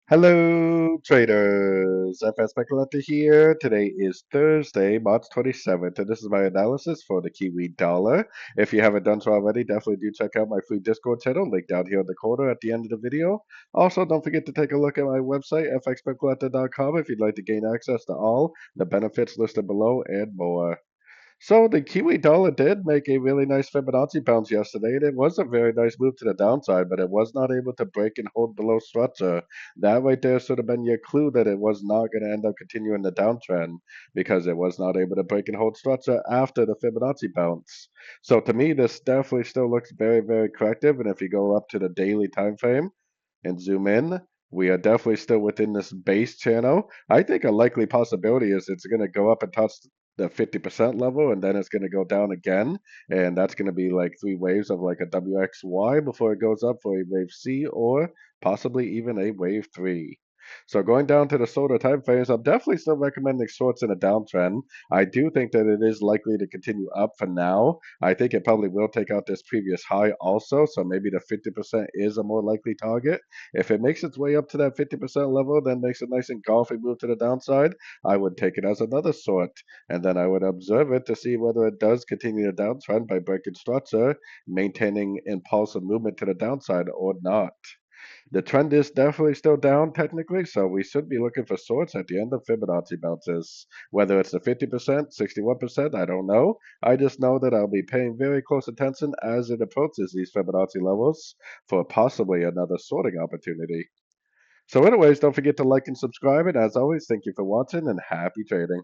Hello, traders. FX Pip Collector here. Today is Thursday, March 27th, and this is my analysis for the Kiwi dollar. If you haven't done so already, definitely do check out my free Discord channel, link down here in the corner at the end of the video. Also, don't forget to take a look at my website, fxpipcollector.com, if you'd like to gain access to all the benefits listed below and more. So the Kiwi dollar did make a really nice Fibonacci bounce yesterday, and it was a very nice move to the downside, but it was not able to break and hold below structure. That right there should have been your clue that it was not going to end up continuing the downtrend because it was not able to break and hold structure after the Fibonacci bounce. So to me, this definitely still looks very, very corrective. And if you go up to the daily time frame and zoom in, we are definitely still within this base channel. I think a likely possibility is it's going to go up and touch the 50% level, and then it's going to go down again, and that's going to be like three waves of like a WXY before it goes up for a wave C or possibly even a wave 3. So going down to the shorter time frames, I'm definitely still recommending shorts in a downtrend. I do think that it is likely to continue up for now. I think it probably will take out this previous high also, so maybe the 50% is a more likely target. If it makes its way up to that 50% level, then makes a nice engulfing move to the downside, I would take it as another short, and then I would observe it to see whether it does continue the downtrend by breaking structure, maintaining impulsive movement to the downside or not. The trend is definitely still down technically, so we should be looking for shorts at the end of Fibonacci bounces. Whether it's the 50%, 61%, I don't know. I just know that I'll be paying very close attention as it approaches these Fibonacci levels for possibly another sorting opportunity. So anyways, don't forget to like and subscribe, and as always, thank you for watching and happy trading.